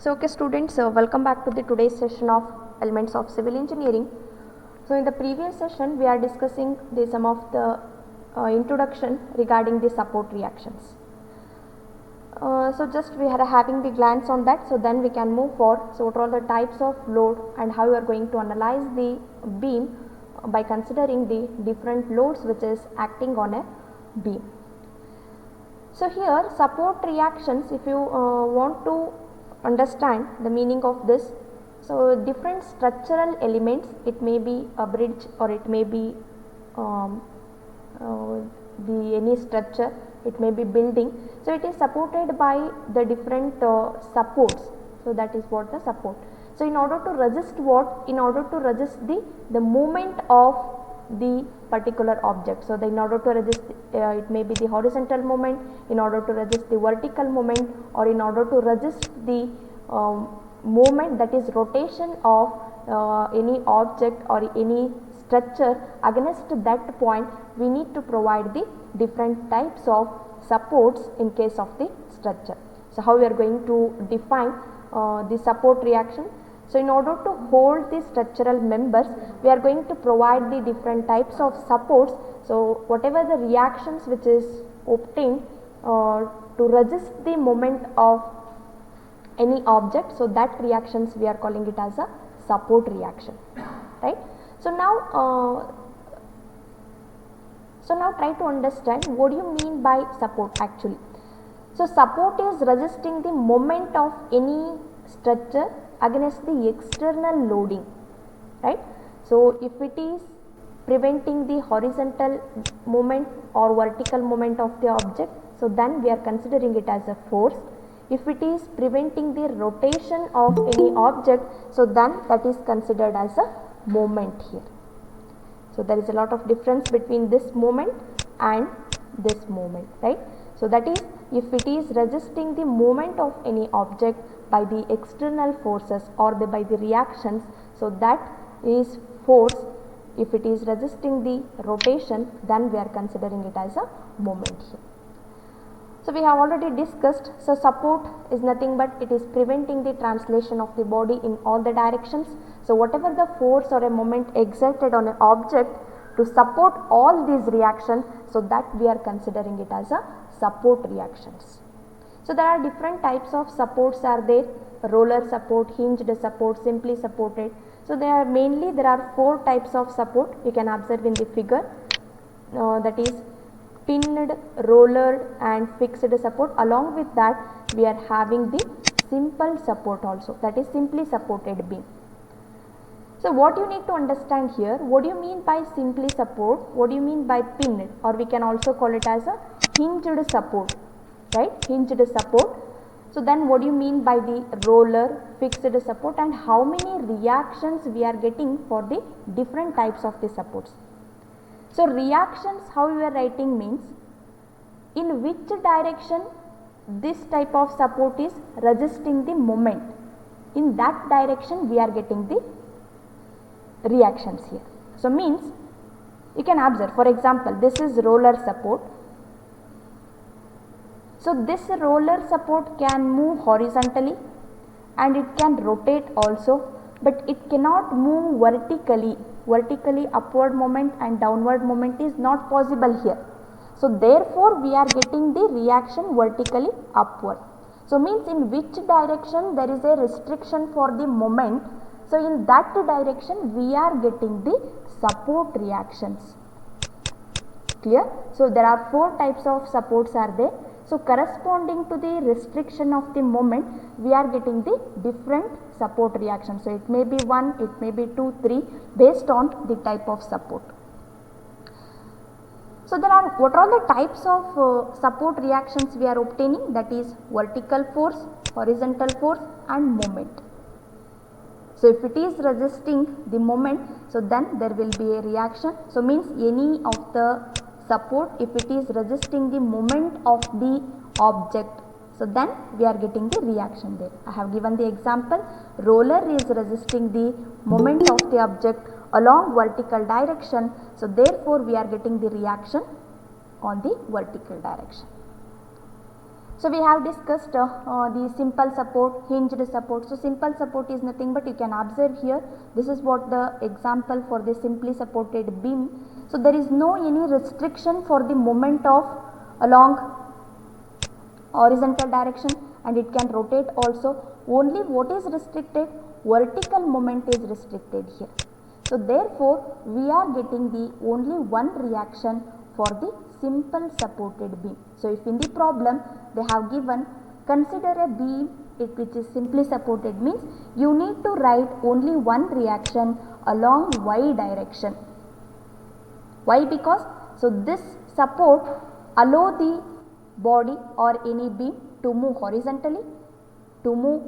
So okay students, welcome back to the today's session of Elements of Civil Engineering. So in the previous session we are discussing some of the introduction regarding the support reactions. So just we are having the glance on that, so then we can move forward. So what are all the types of load and how you are going to analyze the beam by considering the different loads which is acting on a beam. So here support reactions, if you want to understand the meaning of this, so different structural elements, it may be a bridge or it may be any structure, it may be building, so it is supported by the different supports. So that is what the support. So in order to resist what? In order to resist the movement of the particular object. So in order to resist it may be the horizontal movement, in order to resist the vertical movement, or in order to resist the movement, that is rotation of any object or any structure against that point, we need to provide the different types of supports in case of the structure. So how we are going to define the support reaction? So in order to hold the structural members, we are going to provide the different types of supports. So whatever the reactions which is obtained to resist the moment of any object, so that reactions we are calling it as a support reaction, right? So now try to understand what do you mean by support actually. So support is resisting the moment of any structure against the external loading, right? So if it is preventing the horizontal movement or vertical movement of the object, so then we are considering it as a force. If it is preventing the rotation of any object, so then that is considered as a moment here. So there is a lot of difference between this moment and this moment, right? So that is, if it is resisting the movement of any object by the external forces or by the reactions, so that is force. If it is resisting the rotation, then we are considering it as a moment here. So we have already discussed, so support is nothing but it is preventing the translation of the body in all the directions. So whatever the force or a moment exerted on an object to support all these reactions, so that we are considering it as a support reactions. So there are different types of supports are there: roller support, hinged support, simply supported. So there are 4 types of support you can observe in the figure, that is pinned, roller and fixed support. Along with that we are having the simple support also, that is simply supported beam. So what you need to understand here, what do you mean by simply support, what do you mean by pinned, or we can also call it as a hinged support, right? Hinged support. So then what do you mean by the roller, fixed support, and how many reactions we are getting for the different types of the supports. So reactions, how you are writing means in which direction this type of support is resisting the moment, in that direction we are getting the reactions here. So means you can observe, for example, this is roller support. So this roller support can move horizontally and it can rotate also, but it cannot move vertically. Vertically upward moment and downward moment is not possible here. So therefore we are getting the reaction vertically upward. So means in which direction there is a restriction for the moment, so in that direction we are getting the support reactions. Clear? So there are 4 types of supports are there. So corresponding to the restriction of the moment, we are getting the different support reactions. So it may be 1, it may be 2, 3 based on the type of support. So there are, what are the types of support reactions we are obtaining? That is vertical force, horizontal force and moment. So if it is resisting the moment, so then there will be a reaction. So means any of the support, if it is resisting the moment of the object, so then we are getting the reaction there. I have given the example, roller is resisting the moment of the object along vertical direction, so therefore we are getting the reaction on the vertical direction. So we have discussed the simple support, hinged support. So simple support is nothing but you can observe here, this is what the example for the simply supported beam. So there is no any restriction for the movement of along horizontal direction, and it can rotate also. Only what is restricted? Vertical movement is restricted here. So therefore we are getting the only one reaction for the simple supported beam. So if in the problem they have given consider a beam which is simply supported, means you need to write only one reaction along y direction. Why? Because so this support allow the body or any beam to move horizontally, to move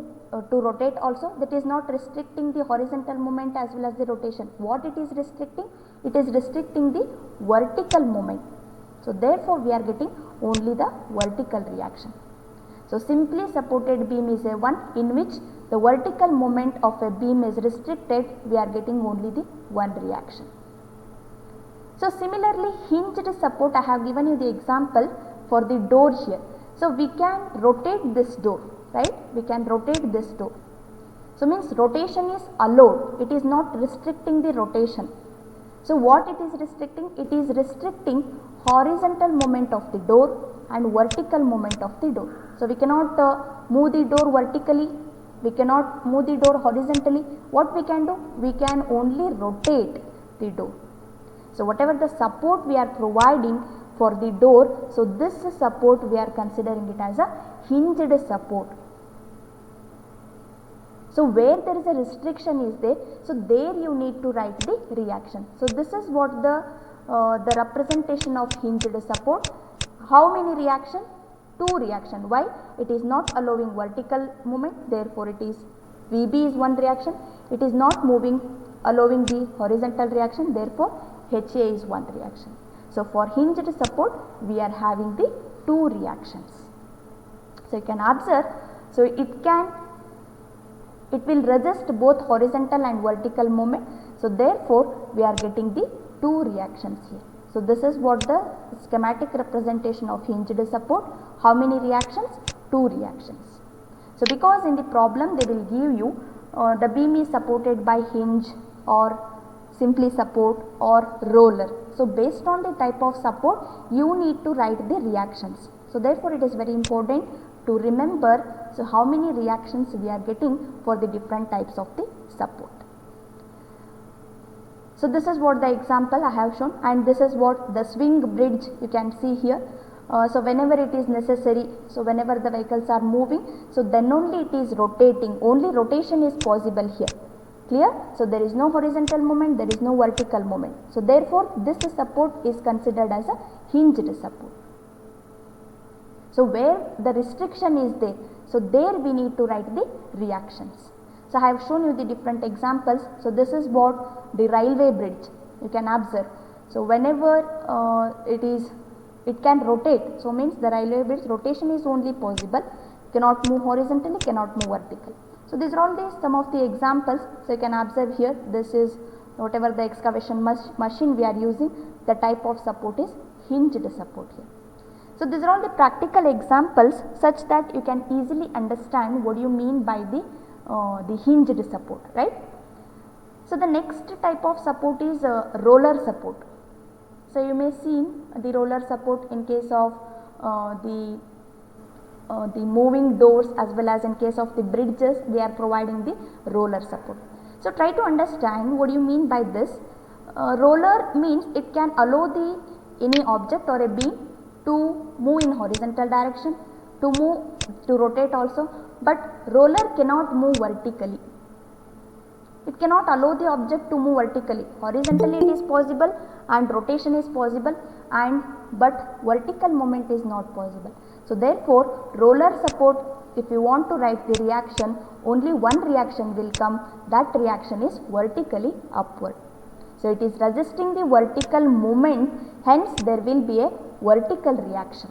to rotate also. That is not restricting the horizontal movement as well as the rotation. What it is restricting? It is restricting the vertical movement. So therefore we are getting only the vertical reaction. So simply supported beam is a one in which the vertical movement of a beam is restricted. We are getting only the one reaction. So similarly hinged support, I have given you the example for the door here. So we can rotate this door, right? We can rotate this door. So means rotation is allowed. It is not restricting the rotation. So what it is restricting? It is restricting horizontal movement of the door and vertical movement of the door. So we cannot move the door vertically, we cannot move the door horizontally. What we can do? We can only rotate the door. So whatever the support we are providing for the door, so this support we are considering it as a hinged support. So where there is a restriction is there, so there you need to write the reaction. So this is what the representation of hinged support. How many reaction? Two reaction. Why? It is not allowing vertical movement, therefore it is VB is one reaction. It is not moving, allowing the horizontal reaction, therefore HA is one reaction. So for hinged support we are having the two reactions. So you can observe, so it will resist both horizontal and vertical movement. So therefore we are getting the two reactions here. So this is what the schematic representation of hinged support. How many reactions? Two reactions. So because in the problem they will give you the beam is supported by hinge or simply support or roller. So based on the type of support you need to write the reactions. So therefore it is very important to remember, so how many reactions we are getting for the different types of the support. So this is what the example I have shown, and this is what the swing bridge you can see here. So whenever it is necessary, so whenever the vehicles are moving, so then only it is rotating, only rotation is possible here. Clear? So there is no horizontal movement, there is no vertical movement. So therefore this support is considered as a hinged support. So where the restriction is there, so there we need to write the reactions. So I have shown you the different examples. So this is what the railway bridge you can observe. So whenever it can rotate, so means the railway bridge rotation is only possible, cannot move horizontally, cannot move vertically. So these are all some of the examples. So you can observe here, this is whatever the excavation machine we are using, the type of support is hinged support here. So these are all the practical examples such that you can easily understand what you mean by the hinged support, right? So the next type of support is roller support. So you may see the roller support in case of the moving doors, as well as in case of the bridges we are providing the roller support. So try to understand what you mean by this. Roller means it can allow any object or a beam to move in horizontal direction, to rotate also, but roller cannot move vertically. It cannot allow the object to move vertically. Horizontally it is possible and rotation is possible, but vertical movement is not possible. So therefore roller support, if you want to write the reaction, only one reaction will come, that reaction is vertically upward. So it is resisting the vertical movement, hence there will be a vertical reaction.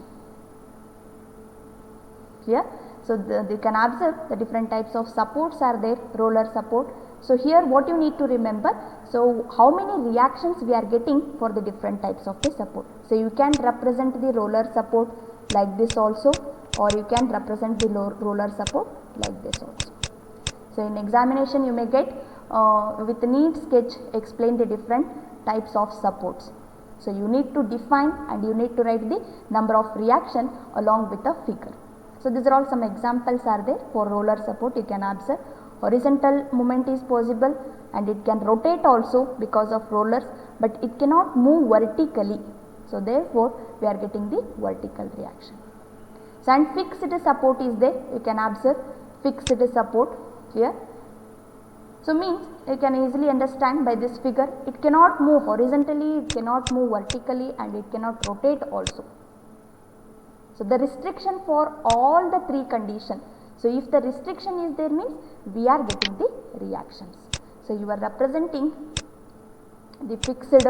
Clear? So you can observe the different types of supports are there, roller support. So here what you need to remember, so how many reactions we are getting for the different types of the support. So you can represent the roller support like this also. or you can represent the roller support like this also. So in examination you may get with neat sketch explain the different types of supports. So you need to define and you need to write the number of reaction along with a figure. So these are all some examples are there for roller support. You can observe horizontal movement is possible and it can rotate also because of rollers, but it cannot move vertically. So therefore we are getting the vertical reaction. So and fixed support is there. You can observe fixed support here. So means you can easily understand by this figure, it cannot move horizontally, it cannot move vertically and it cannot rotate also. So the restriction for all the three conditions. So if the restriction is there means we are getting the reactions. So you are representing the fixed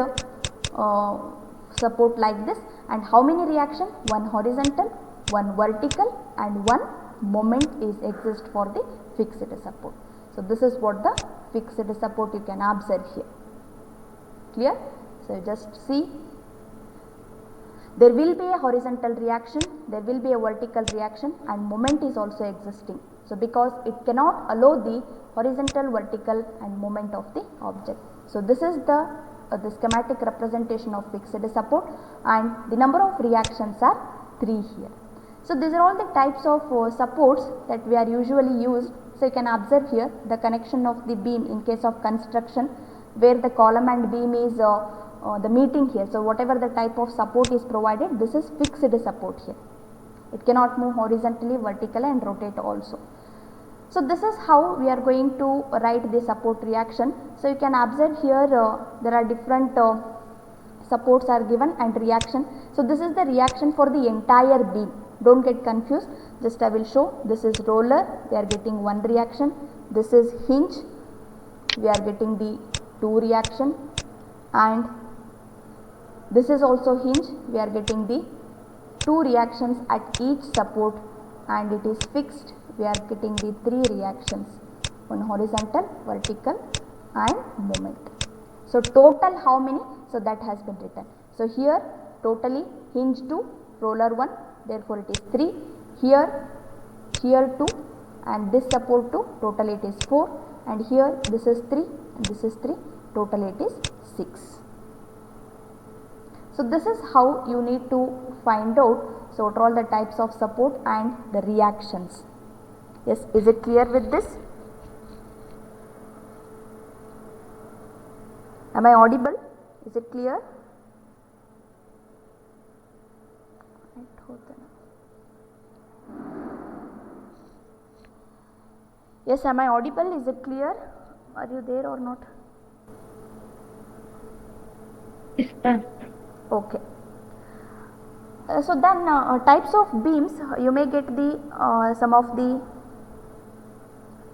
support like this, and how many reaction? One horizontal, one vertical and one moment is exist for the fixed support. So this is what the fixed support you can observe here. Clear? So just see, there will be a horizontal reaction, there will be a vertical reaction and moment is also existing. So because it cannot allow the horizontal, vertical and moment of the object. So this is the schematic representation of fixed support, and the number of reactions are 3 here. So these are all the types of supports that we are usually used. So you can observe here the connection of the beam in case of construction where the column and beam is the meeting here. So whatever the type of support is provided, this is fixed support here. It cannot move horizontally, vertically and rotate also. So this is how we are going to write the support reaction. So you can observe here there are different supports are given and reaction. So this is the reaction for the entire beam. Don't get confused, just I will show. This is roller, we are getting 1 reaction. This is hinge, we are getting the 2 reaction, and this is also hinge, we are getting the 2 reactions at each support, and it is fixed, we are getting the 3 reactions, one horizontal, vertical and moment. So total how many? So that has been written. So here totally hinge 2, roller 1, therefore it is 3, here 2 and this support 2, total it is 4, and here this is 3 and this is 3, total it is 6. So this is how you need to find out, so what are all the types of support and the reactions. Yes, is it clear with this? Am I audible? Is it clear? Yes, am I audible? Is it clear? Are you there or not? Yes, ma'am. Okay. So then types of beams, you may get the some of the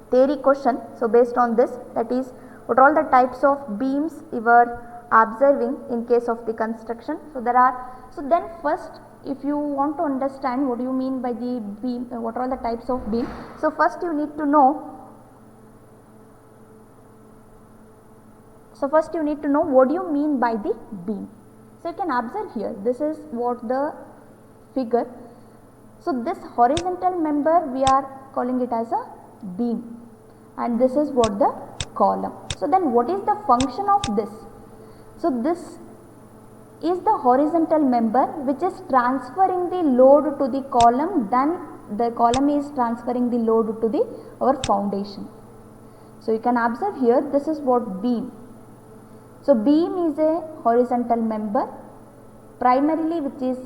theory question. So based on this, that is what are all the types of beams you are observing in case of the construction. So there are, so then first if you want to understand what do you mean by the beam, what are all the types of beam. So first you need to know, what do you mean by the beam. So you can observe here, this is what the figure. So this horizontal member we are calling it as a beam, and this is what the column. So then what is the function of this? So this is the horizontal member which is transferring the load to the column, then the column is transferring the load to the our foundation. So you can observe here, this is what beam. So beam is a horizontal member primarily which is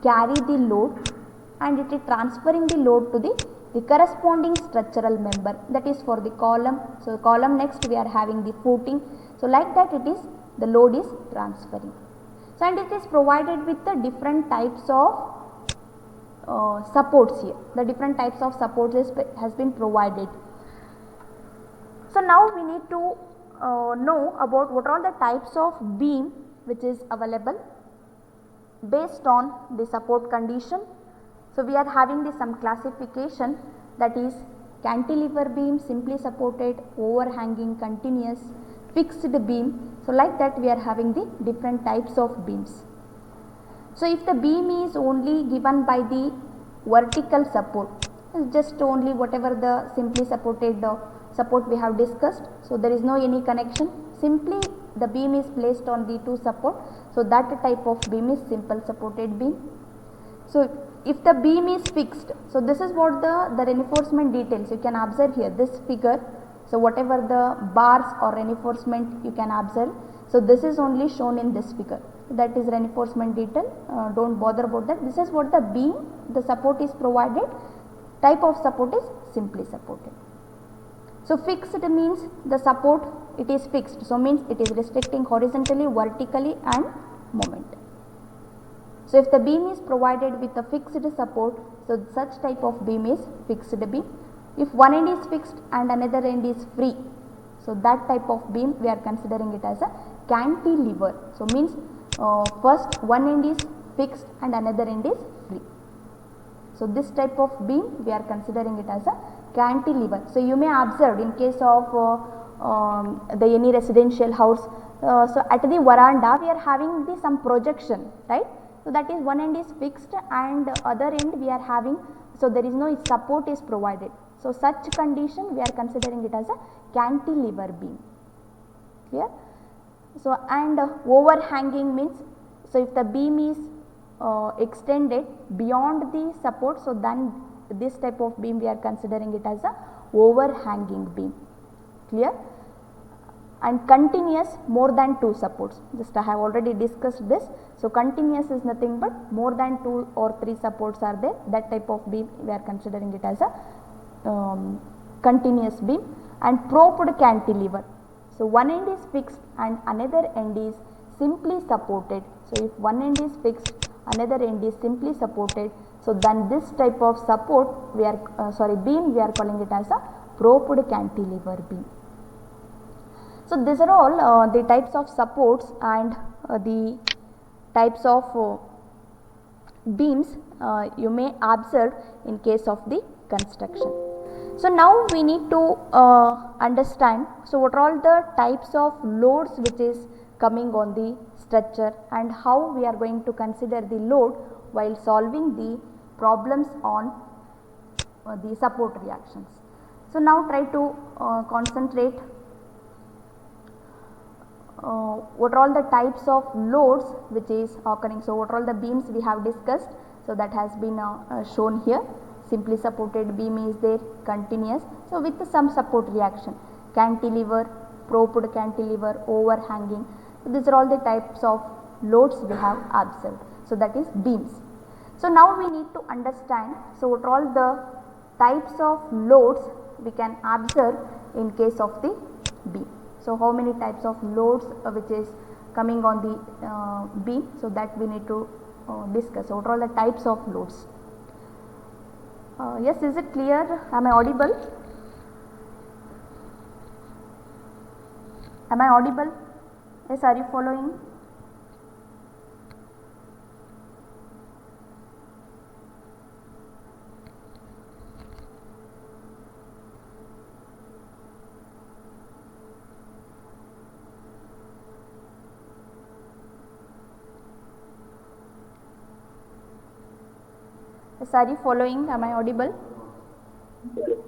carry the load, and it is transferring the load to the corresponding structural member, that is for the column. So column next we are having the footing. So like that it is, the load is transferring. So and it is provided with the different types of supports here. The different types of supports has been provided. So now we need to know about what are all the types of beam which is available based on the support condition. So we are having the some classification, that is cantilever beam, simply supported, overhanging, continuous, fixed beam. So like that we are having the different types of beams. So if the beam is only given by the vertical support is just only whatever the simply supported support we have discussed. So there is no any connection, simply the beam is placed on the two support. So that type of beam is simple supported beam. So if the beam is fixed, so this is what the reinforcement details you can observe here, this figure. So whatever the bars or reinforcement you can observe, so this is only shown in this figure, that is reinforcement detail, don't bother about that. This is what the beam, the support is provided, type of support is simply supported. So fixed means the support, it is fixed, so means it is restricting horizontally, vertically and moment. So if the beam is provided with a fixed support, so such type of beam is fixed beam. If one end is fixed and another end is free, so that type of beam we are considering it as a cantilever. So means first one end is fixed and another end is free. So this type of beam we are considering it as a cantilever. So you may observe in case of any residential house, so at the veranda we are having some projection, right? So that is one end is fixed and other end we are having, so there is no support is provided. So such condition we are considering it as a cantilever beam. Clear? So and overhanging means, so if the beam is extended beyond the support, so then this type of beam we are considering it as a overhanging beam. Clear? And continuous more than two supports, just I have already discussed this. So continuous is nothing but more than 2 or 3 supports are there, that type of beam we are considering it as a continuous beam. And propped cantilever, so one end is fixed and another end is simply supported. So if one end is fixed, another end is simply supported, so then this type of support we are beam we are calling it as a propped cantilever beam. So these are all the types of supports and the types of beams you may observe in case of the construction. So now we need to understand, so what are all the types of loads which is coming on the structure and how we are going to consider the load while solving the problems on the support reactions. So now try to concentrate what are all the types of loads which is occurring. So what are all the beams we have discussed, so that has been shown here. Simply supported beam is there, continuous, so with some support reaction, cantilever, propped cantilever, overhanging. So these are all the types of loads we have observed, so that is beams. So now we need to understand, so what are all the types of loads we can observe in case of the beam. So how many types of loads which is coming on the beam, so that we need to discuss. So what are all the types of loads? Yes, is it clear? Am I audible? Am I audible? Yes, are you following? Yes, are you following? Am I audible?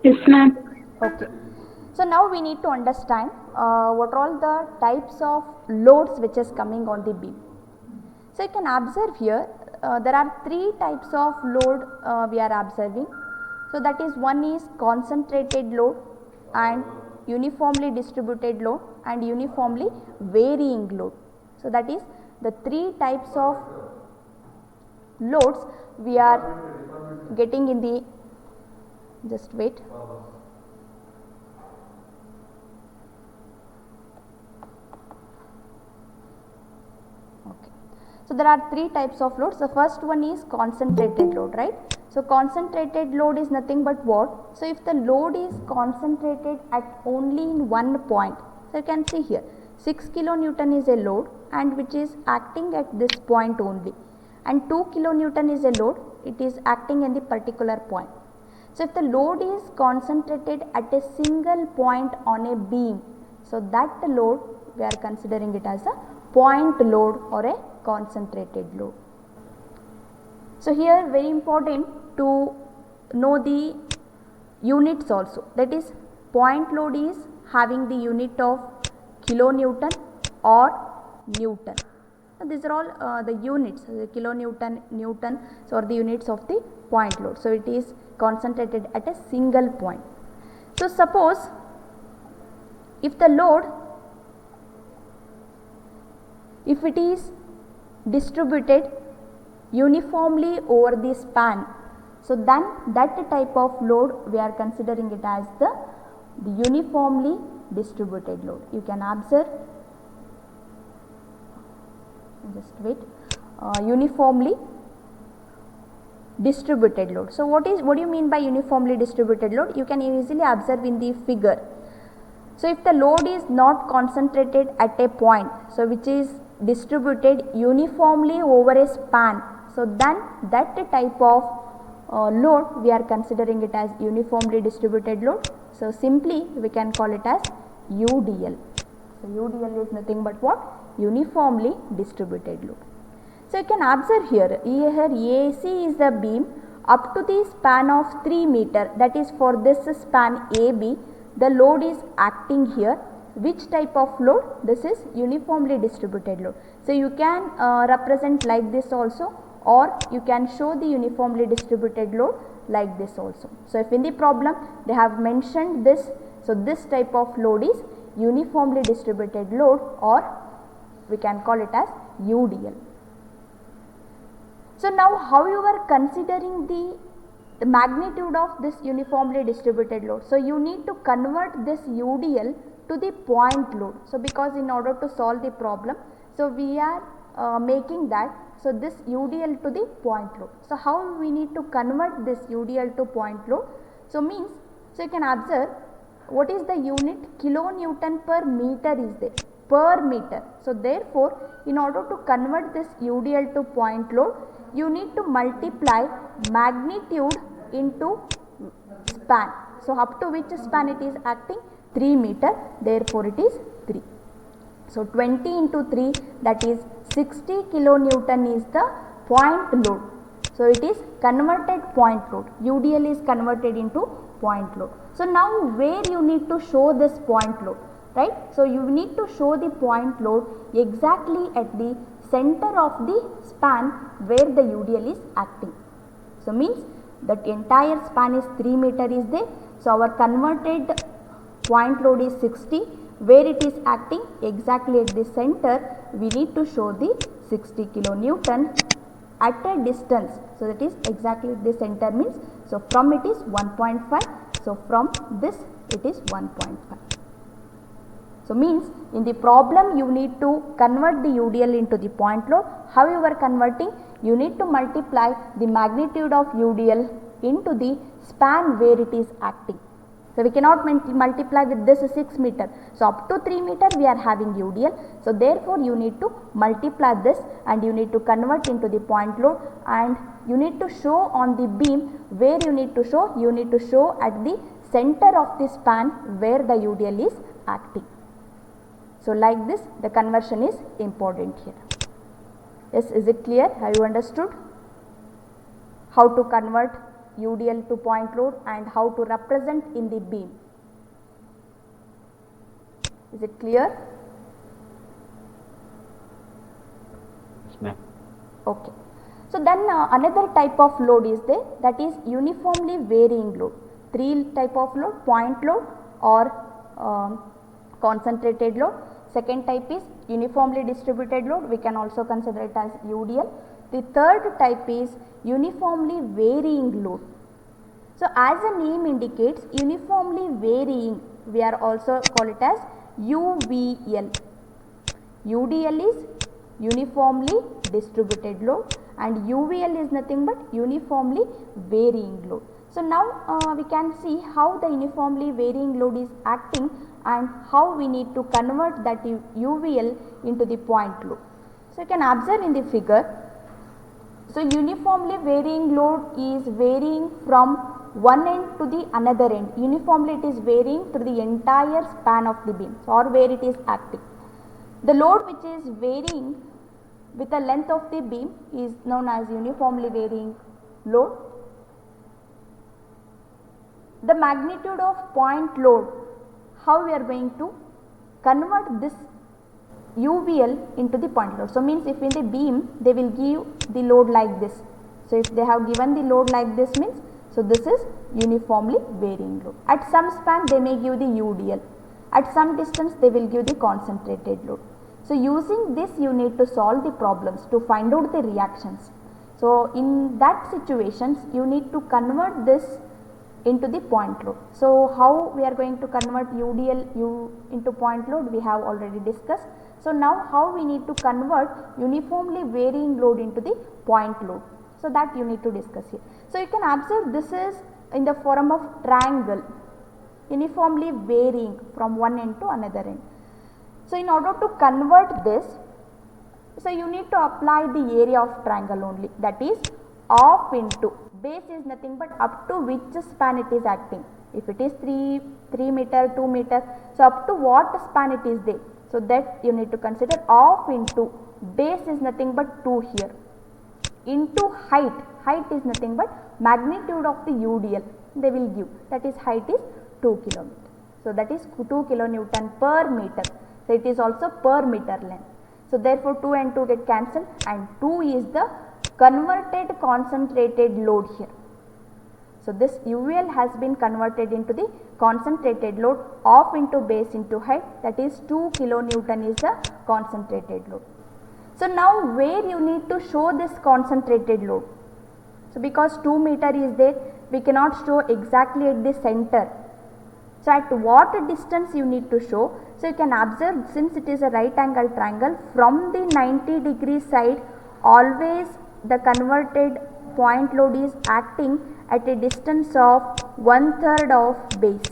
Yes, ma'am. Okay. So now we need to understand what are all the types of loads which is coming on the beam. So you can observe here there are 3 types of load we are observing. So that is, one is concentrated load and uniformly distributed load and uniformly varying load. So that is the 3 types of loads we are getting in the, just wait. Okay. So there are 3 types of loads. The first one is concentrated load, right? So concentrated load is nothing but what? So if the load is concentrated at only in one point, so you can see here 6 kilonewton is a load and which is acting at this point only, and 2 kilonewton is a load, it is acting in the particular point. So if the load is concentrated at a single point on a beam, so that load we are considering it as a point load or a concentrated load. So here very important, to know the units also, that is point load is having the unit of kilonewton or Newton. These are all the units, the kilonewton, Newton, so are the units of the point load. So it is concentrated at a single point. So suppose if the load, if it is distributed uniformly over the span, so then that type of load we are considering it as the uniformly distributed load. You can observe, just wait, uniformly distributed load. So what do you mean by uniformly distributed load? You can easily observe in the figure. So if the load is not concentrated at a point, so which is distributed uniformly over a span, so then that type of load we are considering it as uniformly distributed load. So simply we can call it as UDL. So UDL is nothing but what? Uniformly distributed load. So you can observe here AC is the beam up to the span of 3 meter, that is for this span AB the load is acting here. Which type of load? This is uniformly distributed load. So you can represent like this also, or you can show the uniformly distributed load like this also. So if in the problem they have mentioned this, so this type of load is uniformly distributed load, or we can call it as UDL. So now how you are considering the magnitude of this uniformly distributed load? So you need to convert this UDL to the point load. So because in order to solve the problem, so we are making that, so this UDL to the point load. So how we need to convert this UDL to point load? So means, so you can observe what is the unit? Kilonewton per meter is there, per meter. So therefore in order to convert this UDL to point load, you need to multiply magnitude into span. So up to which span it is acting? 3 meter, therefore it is 3. So 20 into 3, that is 60 kilonewton is the point load. So it is converted point load. UDL is converted into point load. So now where you need to show this point load, right? So you need to show the point load exactly at the center of the span where the UDL is acting. So means that entire span is 3 meter is there. So our converted point load is 60, where it is acting exactly at the center, we need to show the 60 kilonewton at a distance. So that is exactly at the center means, so from it is 1.5, so from this it is 1.5. So means in the problem you need to convert the UDL into the point load. How you are converting? You need to multiply the magnitude of UDL into the span where it is acting. So we cannot multiply with this 6 meter. So up to 3 meter we are having UDL. So therefore you need to multiply this and you need to convert into the point load, and you need to show on the beam where you need to show. You need to show at the center of the span where the UDL is acting. So like this the conversion is important here. Yes, is it clear? Have you understood how to convert UDL to point load and how to represent in the beam? Is it clear? Yes, ma'am. Okay. So then another type of load is there, that is uniformly varying load. 3 type of load: point load or concentrated load. Second type is uniformly distributed load, we can also consider it as UDL. The third type is uniformly varying load. So as the name indicates, uniformly varying, we are also call it as UVL. UDL is uniformly distributed load and UVL is nothing but uniformly varying load. So now we can see how the uniformly varying load is acting and how we need to convert that UVL into the point load. So you can observe in the figure. So uniformly varying load is varying from one end to the another end. Uniformly it is varying through the entire span of the beam or where it is acting. The load which is varying with the length of the beam is known as uniformly varying load, the magnitude of point load, how we are going to convert this UVL into the point load. So means if in the beam they will give the load like this. So if they have given the load like this means, so this is uniformly varying load. At some span they may give the UDL, at some distance they will give the concentrated load. So using this you need to solve the problems to find out the reactions. So in that situations you need to convert this into the point load. So how we are going to convert UDL into point load, we have already discussed. So now how we need to convert uniformly varying load into the point load, so that you need to discuss here. So you can observe this is in the form of triangle, uniformly varying from one end to another end. So in order to convert this, so you need to apply the area of triangle only, that is off into, base is nothing but up to which span it is acting. If it is 3 meter, 2 meter, so up to what span it is there. So that you need to consider off into, base is nothing but 2 here, into height, height is nothing but magnitude of the UDL they will give, that is height is 2 km. So that is 2 kilonewton per meter. So it is also per meter length. So therefore 2 and 2 get cancelled and 2 is the converted concentrated load here. So this UVL has been converted into the concentrated load off into base into height, that is 2 kilonewton is the concentrated load. So now where you need to show this concentrated load? So because 2 meter is there, we cannot show exactly at the center. So at what distance you need to show? So you can observe, since it is a right angle triangle, from the 90-degree side always the converted point load is acting at a distance of 1/3 of base,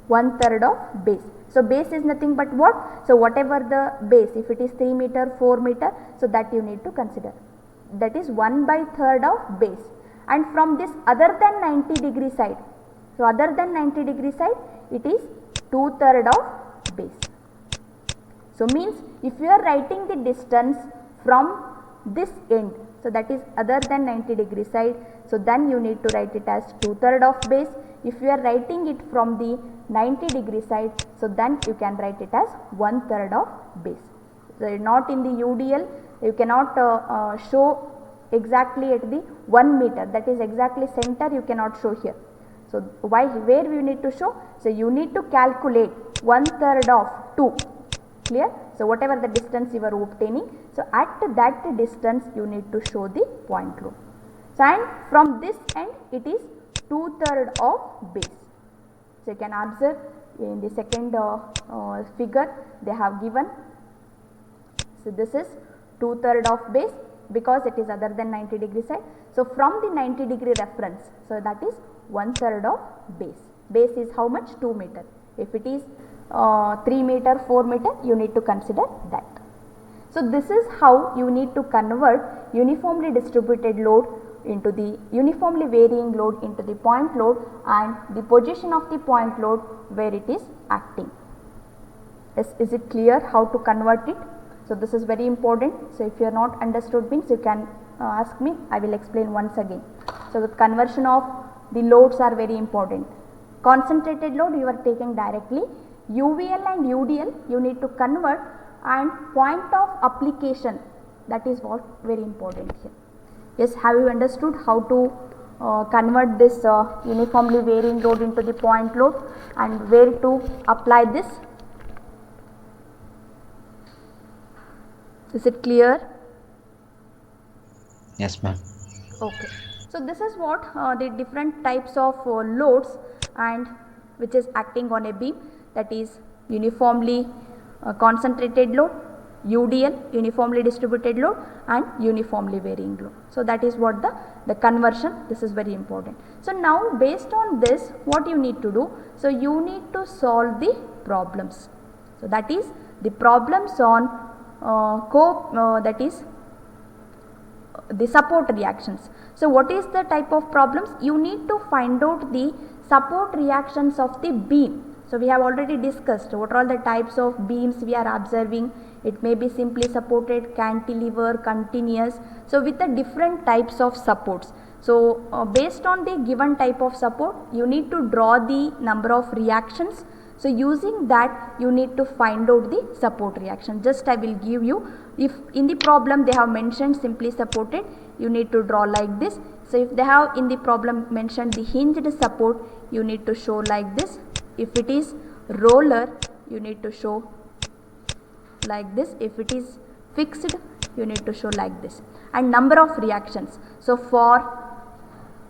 1/3 of base. So base is nothing but what? So whatever the base, if it is 3 meter, 4 meter, so that you need to consider, that is 1/3 of base. And from this other than 90-degree side, so other than 90-degree side it is 2/3 of base. So means if you are writing the distance from this end, so that is other than 90-degree side, so then you need to write it as 2/3 of base. If you are writing it from the 90-degree side, so then you can write it as 1/3 of base. So not in the UDL, you cannot show exactly at the 1 meter, that is exactly center you cannot show here. So why, where we need to show? So you need to calculate 1/3 of 2, clear? So whatever the distance you are obtaining, so at that distance you need to show the point load. So and from this end it is 2/3 of base. So you can observe in the second figure they have given. So this is 2/3 of base because it is other than 90-degree side. So from the 90-degree reference, so that is 1/3 of base. Base is how much? 2 meter. If it is 3 meter, 4 meter, you need to consider that. So this is how you need to convert uniformly distributed load into the uniformly varying load into the point load and the position of the point load where it is acting. Is it clear how to convert it? So this is very important. So if you are not understood means you can ask me, I will explain once again. So the conversion of the loads are very important. Concentrated load you are taking directly, UVL and UDL you need to convert, and point of application, that is what very important here. Yes, have you understood how to convert this uniformly varying load into the point load and where to apply this? Is it clear? Yes, ma'am. Okay. So this is what the different types of loads and which is acting on a beam, that is uniformly concentrated load, UDL uniformly distributed load, and uniformly varying load. So that is what the conversion, this is very important. So now based on this what you need to do? So you need to solve the problems. So that is the problems on that is the support reactions. So what is the type of problems? You need to find out the support reactions of the beam. So we have already discussed what are all the types of beams we are observing. It may be simply supported, cantilever, continuous. So with the different types of supports. So based on the given type of support, you need to draw the number of reactions. So using that, you need to find out the support reaction. Just I will give you, if in the problem they have mentioned simply supported, you need to draw like this. So if they have in the problem mentioned the hinged support, you need to show like this. If it is roller, you need to show like this. If it is fixed, you need to show like this. And number of reactions. So for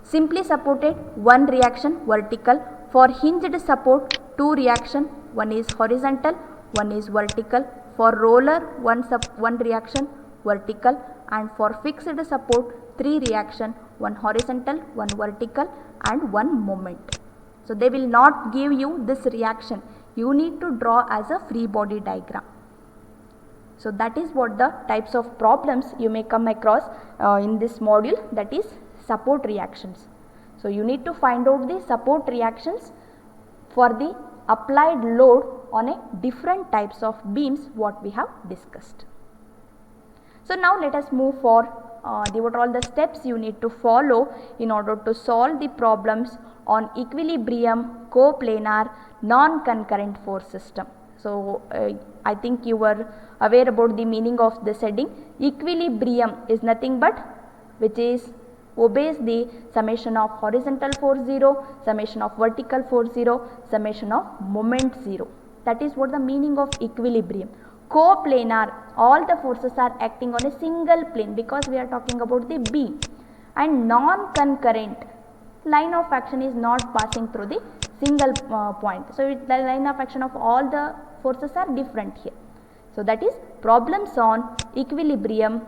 simply supported, 1 reaction vertical. For hinged support, 2 reaction, 1 is horizontal, 1 is vertical. For roller, 1 reaction vertical, and for fixed support, 3 reaction, 1 horizontal, 1 vertical, and 1 moment. So they will not give you this reaction. You need to draw as a free body diagram. So that is what the types of problems you may come across in this module, that is support reactions. So you need to find out the support reactions for the applied load on a different types of beams what we have discussed. So now let us move for what are all the steps you need to follow in order to solve the problems on equilibrium, coplanar, non-concurrent force system. So I think you were aware about the meaning of this heading. Equilibrium is nothing but which is obeys the summation of horizontal force 0, summation of vertical force 0, summation of moment 0. That is what the meaning of equilibrium. Coplanar, all the forces are acting on a single plane because we are talking about the beam. And non-concurrent, line of action is not passing through the single point. So the line of action of all the forces are different here. So that is problems on equilibrium,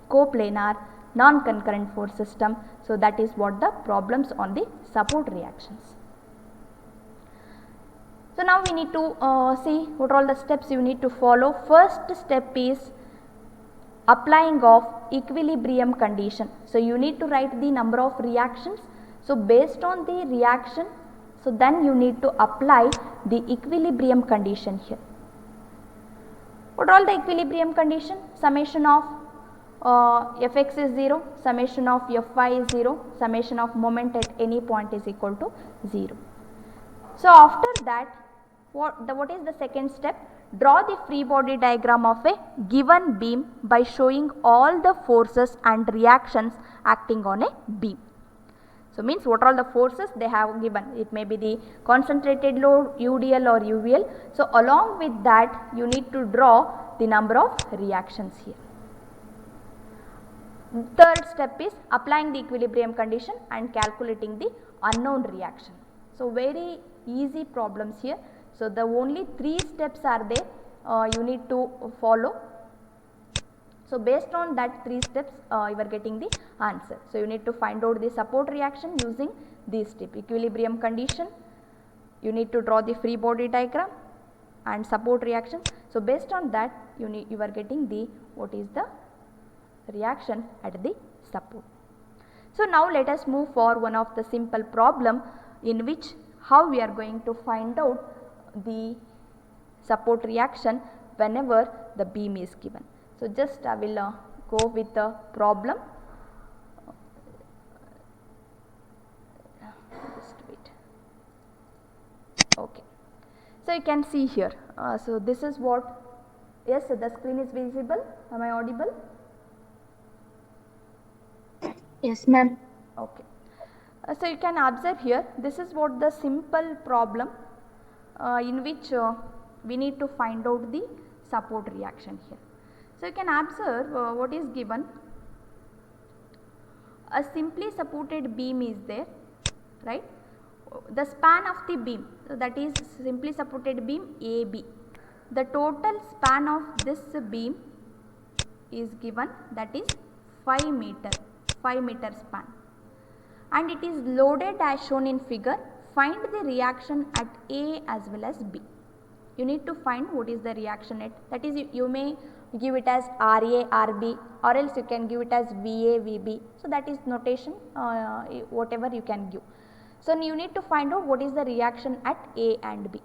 coplanar, non-concurrent force system. So that is what the problems on the support reactions. So now we need to see what are all the steps you need to follow. First step is applying of equilibrium condition. So you need to write the number of reactions. So based on the reaction, so then you need to apply the equilibrium condition here. What are all the equilibrium condition? Summation of Fx is 0, summation of Fy is 0, summation of moment at any point is equal to 0. So after that, what is the second step? Draw the free body diagram of a given beam by showing all the forces and reactions acting on a beam. So means what are all the forces they have given. It may be the concentrated load, UDL or UVL. So along with that, you need to draw the number of reactions here. Third step is applying the equilibrium condition and calculating the unknown reaction. So very easy problems here. So the only 3 steps are there you need to follow. So based on that 3 steps you are getting the answer. So you need to find out the support reaction using these steps: equilibrium condition, you need to draw the free body diagram, and support reaction. So based on that you are getting the what is the reaction at the support. So now let us move for one of the simple problem in which how we are going to find out the support reaction whenever the beam is given. So just I will go with the problem. Just wait. Okay. So you can see here. So this is what. Yes, so the screen is visible. Am I audible? Yes, ma'am. Okay. So you can observe here, this is what the simple problem in which we need to find out the support reaction here. So you can observe what is given. A simply supported beam is there, right? The span of the beam, so that is simply supported beam AB. The total span of this beam is given, that is 5 meter span, and it is loaded as shown in figure. Find the reaction at A as well as B. You need to find what is the reaction at, that is you may give it as RA, RB, or else you can give it as VA, VB. So that is notation whatever you can give. So you need to find out what is the reaction at A and B.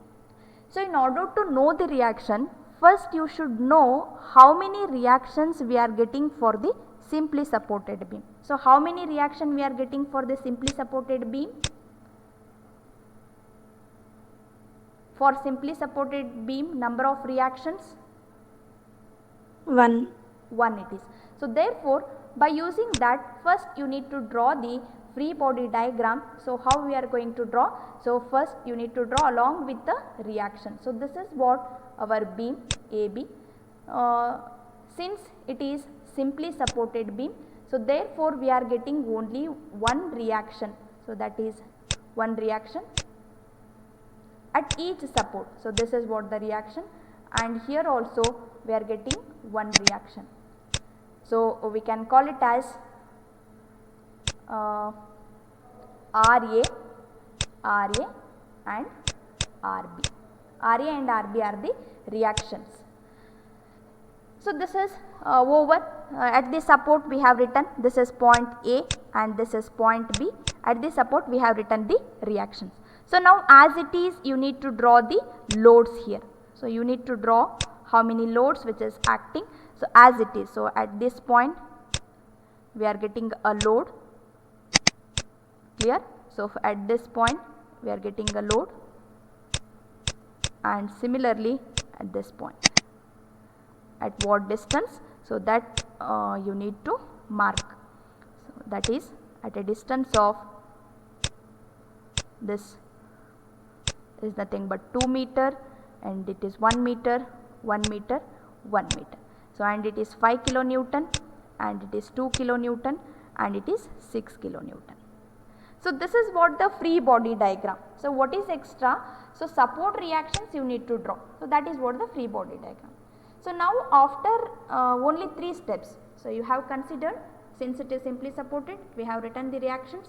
So in order to know the reaction, first you should know how many reactions we are getting for the simply supported beam. So, how many reaction we are getting for the simply supported beam? For simply supported beam, number of reactions? 1. 1 it is. So, therefore, by using that, first you need to draw the free body diagram. So, how we are going to draw? So, first you need to draw along with the reaction. So, this is what our beam AB. Since it is simply supported beam, so therefore we are getting only one reaction. So, that is one reaction at each support. So, this is what the reaction, and here also we are getting one reaction. So, we can call it as RA and RB. RA and RB are the reactions. So, this is over. At the support we have written this is point A and this is point B. At the support we have written the reactions. So, now as it is, you need to draw the loads here. So, you need to draw how many loads which is acting. So, as it is. So, at this point we are getting a load, clear. So, at this point we are getting a load, and similarly at this point, at what distance? So, that you need to mark. So, that is at a distance of, this is nothing but 2 meter, and it is 1 meter, 1 meter, 1 meter. So, and it is 5 kilonewton, and it is 2 kilonewton, and it is 6 kilonewton. So, this is what the free body diagram. So, what is extra? So, support reactions you need to draw. So, that is what the free body diagram. So, now after only 3 steps. So, you have considered, since it is simply supported, we have written the reactions.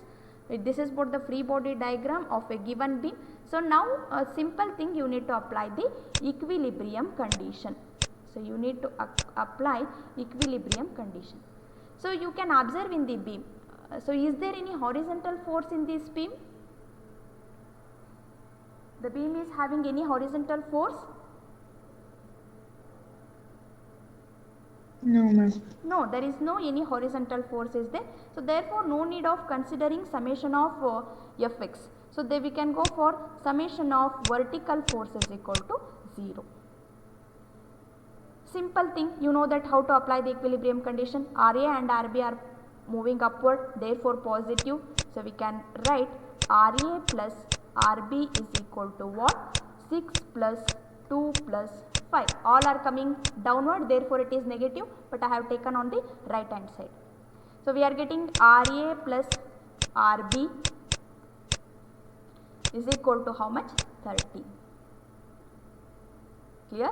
This is what the free body diagram of a given beam. So, now a simple thing, you need to apply the equilibrium condition. So, you need to apply equilibrium condition. So, you can observe in the beam. So, is there any horizontal force in this beam? The beam is having any horizontal force? No, ma'am. No, there is no any horizontal force is there. So, therefore, no need of considering summation of Fx. So, then we can go for summation of vertical force is equal to 0. Simple thing, you know that how to apply the equilibrium condition. RA and RB are moving upward, therefore positive. So, we can write RA plus RB is equal to what? 6 plus 2 plus 5. All are coming downward, therefore it is negative, but I have taken on the right hand side. So, we are getting RA plus RB is equal to how much? 30. Clear?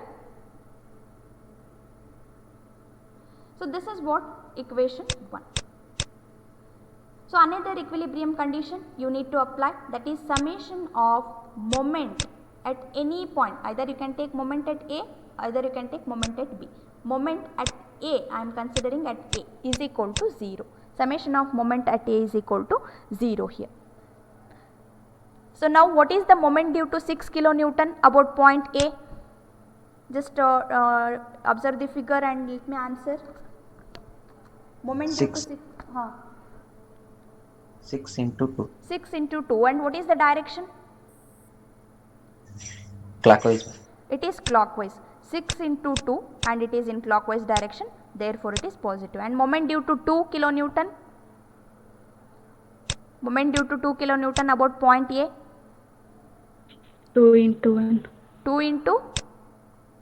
So, this is what equation 1. So, another equilibrium condition you need to apply, that is summation of moment at any point. Either you can take moment at A, either you can take moment at B. Moment at A, I am considering at A, is equal to 0. Summation of moment at A is equal to 0 here. So, now what is the moment due to 6 kilonewton about point A? Just observe the figure and let me answer. Moment due to 6. 6 into 2. 6 into 2, and what is the direction? Clockwise. It is clockwise. 6 into 2 and it is in clockwise direction, therefore it is positive. And moment due to 2 kilonewton? Moment due to 2 kilonewton about point A? 2 into 1. 2 into?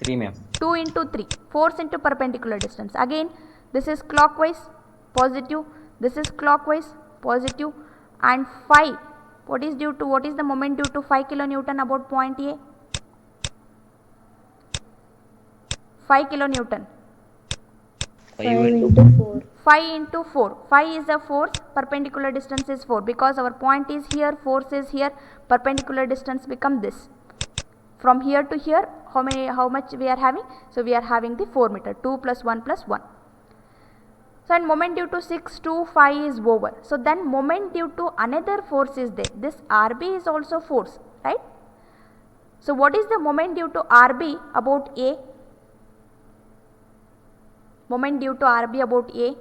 3, ma'am. 2 into 3. Force into perpendicular distance. Again, this is clockwise, positive. This is clockwise, positive. And 5. What is due to, what is the moment due to 5 kilonewton about point A? 5 kilonewton. 5 into 4. 5 into 4. 5 is the force, perpendicular distance is 4. Because our point is here, force is here, perpendicular distance become this. From here to here, how much we are having? So, we are having the 4 meter, 2 plus 1 plus 1. So, and moment due to 6 to 5 is over. So, then moment due to another force is there. This RB is also force, right? So, what is the moment due to RB about A? Moment due to RB about A.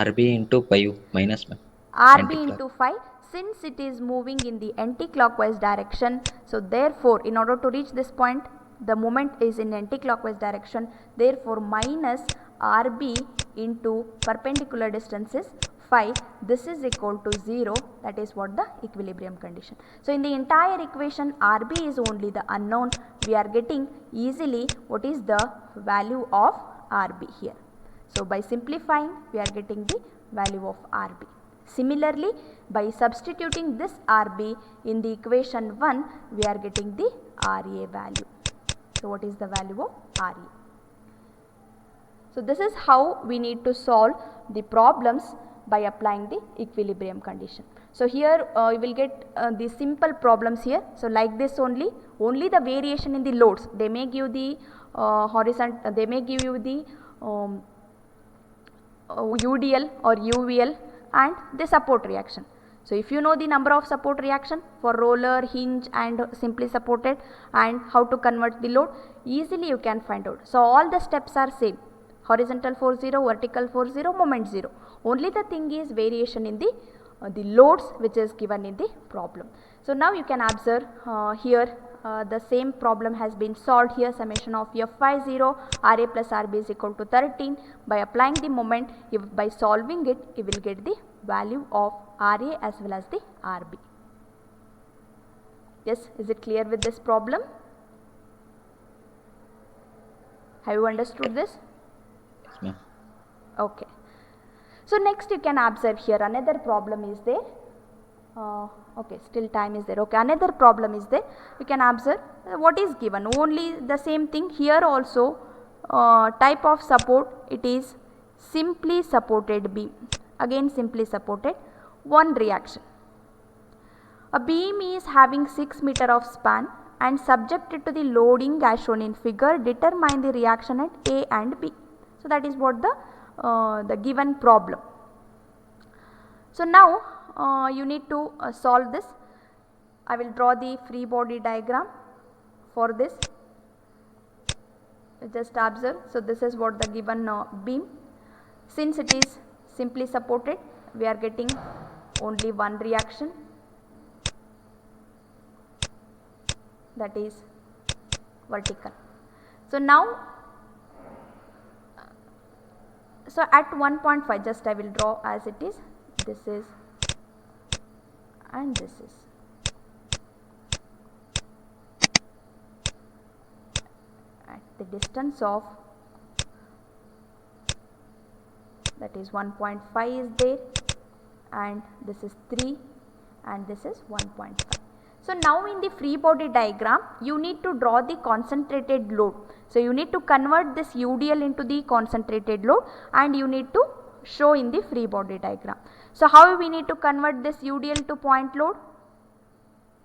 RB into 5 minus, ma'am. RB Anti-clock. into 5, since it is moving in the anti-clockwise direction, so therefore in order to reach this point the moment is in anti-clockwise direction, therefore minus RB into perpendicular distance is 5, this is equal to 0, that is what the equilibrium condition. So in the entire equation RB is only the unknown, we are getting easily what is the value of RB here. So by simplifying we are getting the value of RB. Similarly, by substituting this RB in the equation 1, we are getting the RA value. So what is the value of RA? So this is how we need to solve the problems by applying the equilibrium condition. So here you will get the simple problems here. So like this only the variation in the loads, they may give the horizontal, they may give you the UDL or UVL and the support reaction. So if you know the number of support reaction for roller, hinge and simply supported and how to convert the load, easily you can find out. So all the steps are same, horizontal force 0, vertical force 0, moment 0. Only the thing is variation in the loads which is given in the problem. So now you can observe here the same problem has been solved here. Summation of F50 RA plus RB is equal to 13. By applying the moment, by solving it, you will get the value of RA as well as the RB. Yes, is it clear with this problem? Have you understood this? Yes, ma'am. Okay. So next you can observe here another problem is there. Okay, still time is there. Okay, another problem is there. You can observe what is given, only the same thing here also. Type of support, it is simply supported beam, again simply supported, one reaction. A beam is having 6 meter of span and subjected to the loading as shown in figure. Determine the reaction at A and B. So that is what the given problem. So now you need to solve this. I will draw the free body diagram for this. Just observe. So this is what the given beam. Since it is simply supported, we are getting only one reaction, that is vertical. So now, so at 1.5, just I will draw as it is. This is and this is. At the distance of, that is 1.5 is there, and this is 3 and this is 1.5. So now in the free body diagram you need to draw the concentrated load. So you need to convert this UDL into the concentrated load and you need to show in the free body diagram. So how we need to convert this UDL to point load?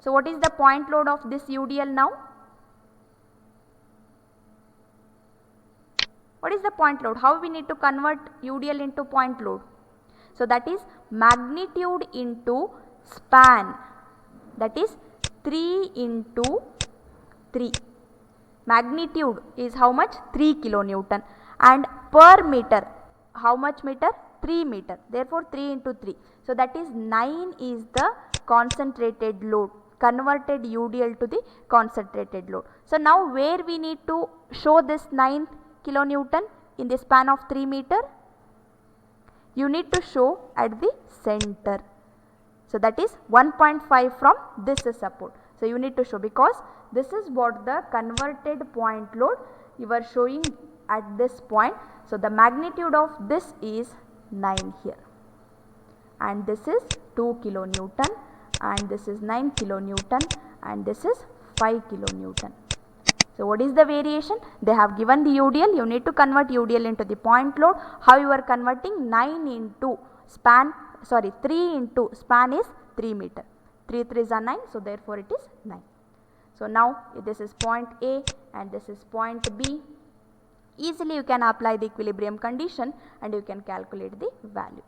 So what is the point load of this UDL now? What is the point load? How we need to convert UDL into point load? So that is magnitude into span, that is 3 into 3. Magnitude is how much? 3 kilonewton, and per meter, how much meter? 3 meter, therefore 3 into 3. So that is 9 is the concentrated load, converted UDL to the concentrated load. So now where we need to show this 9 kilonewton in the span of 3 meter? You need to show at the center. So that is 1.5 from this support. So you need to show, because this is what the converted point load you are showing at this point. So the magnitude of this is 9 here, and this is 2 kilonewton, and this is 9 kilonewton, and this is 5 kilonewton. So what is the variation? They have given the UDL, you need to convert UDL into the point load. How you are converting? 9 into span, 3 into span is 3 meter. 3 3s are 9, so therefore it is 9. So now this is point A and this is point B. Easily you can apply the equilibrium condition and you can calculate the value.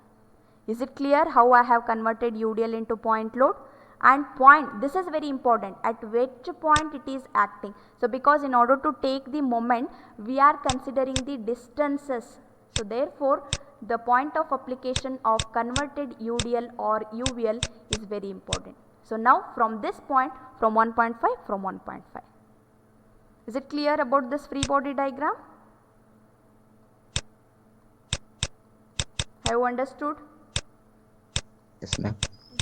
Is it clear how I have converted UDL into point load? and point, this is very important, at which point it is acting. So because in order to take the moment we are considering the distances, so therefore the point of application of converted UDL or UVL is very important. So now from this point, from 1.5, from 1.5. Is it clear about this free body diagram? Have you understood? Yes, ma'am.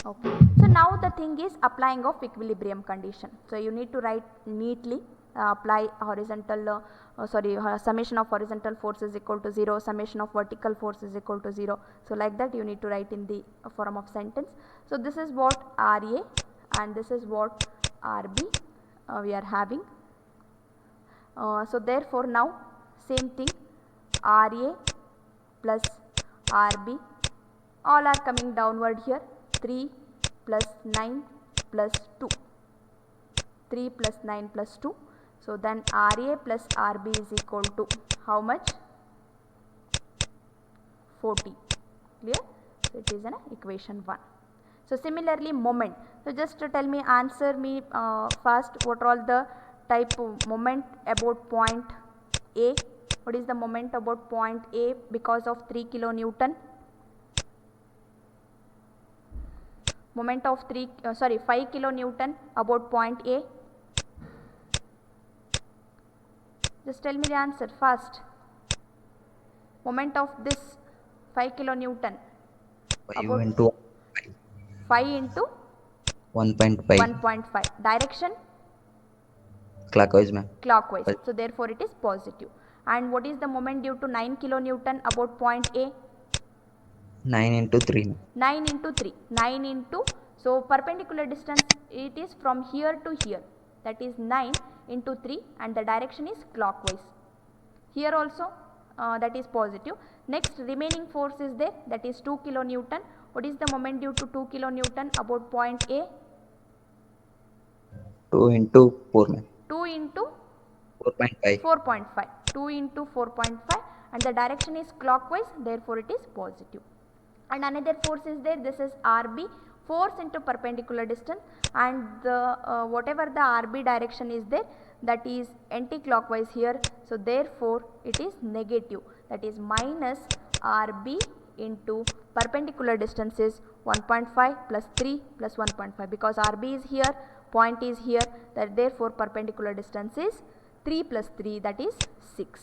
Okay. So now the thing is applying of equilibrium condition. So you need to write neatly, apply horizontal, summation of horizontal force is equal to 0, summation of vertical force is equal to 0. So like that you need to write in the form of sentence. So this is what RA and this is what RB we are having. So therefore now same thing, RA plus RB all are coming downward here, 3 plus 9 plus 2, 3 plus 9 plus 2. So then RA plus RB is equal to how much? 40. Clear? So it is an equation 1. So similarly moment. So just to tell me, answer me first, what are all the type of moment about point A? What is the moment about point A because of 3 kilonewton? Moment of 5 kilonewton about point A. Just tell me the answer first. Moment of this 5 kilonewton. 5 into 5 into 1.5. 1.5. Direction? Clockwise, ma'am. Clockwise. But- So therefore it is positive. And what is the moment due to 9 kilonewton about point A? 9 into 3, ma'am. 9 into 3. 9 into, so perpendicular distance it is from here to here, that is 9 into 3 and the direction is clockwise. Here also that is positive. Next remaining force is there, that is 2 kilonewton. What is the moment due to 2 kilonewton about point A? 2 into 4, ma'am. 2 into 4.5. 4.5. 2 into 4.5 and the direction is clockwise, therefore it is positive. And another force is there, this is RB, force into perpendicular distance, and the whatever the RB direction is there, that is anti-clockwise here, so therefore it is negative, that is minus RB into perpendicular distance is 1.5 plus 3 plus 1.5, because RB is here, point is here, that therefore perpendicular distance is 3 plus 3, that is 6,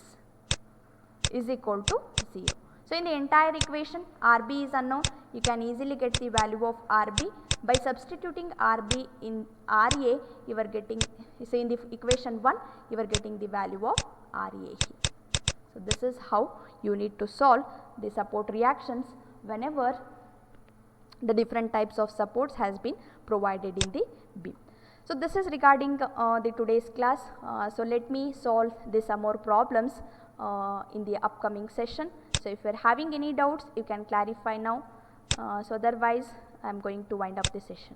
is equal to 0. So in the entire equation RB is unknown, you can easily get the value of RB by substituting RB in RA. You are getting, so in the equation 1 you are getting the value of RA here. So this is how you need to solve the support reactions whenever the different types of supports has been provided in the beam. So this is regarding the today's class. So let me solve some more problems in the upcoming session. So if you are having any doubts, you can clarify now. So otherwise I am going to wind up the session.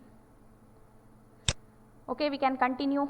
Okay, we can continue.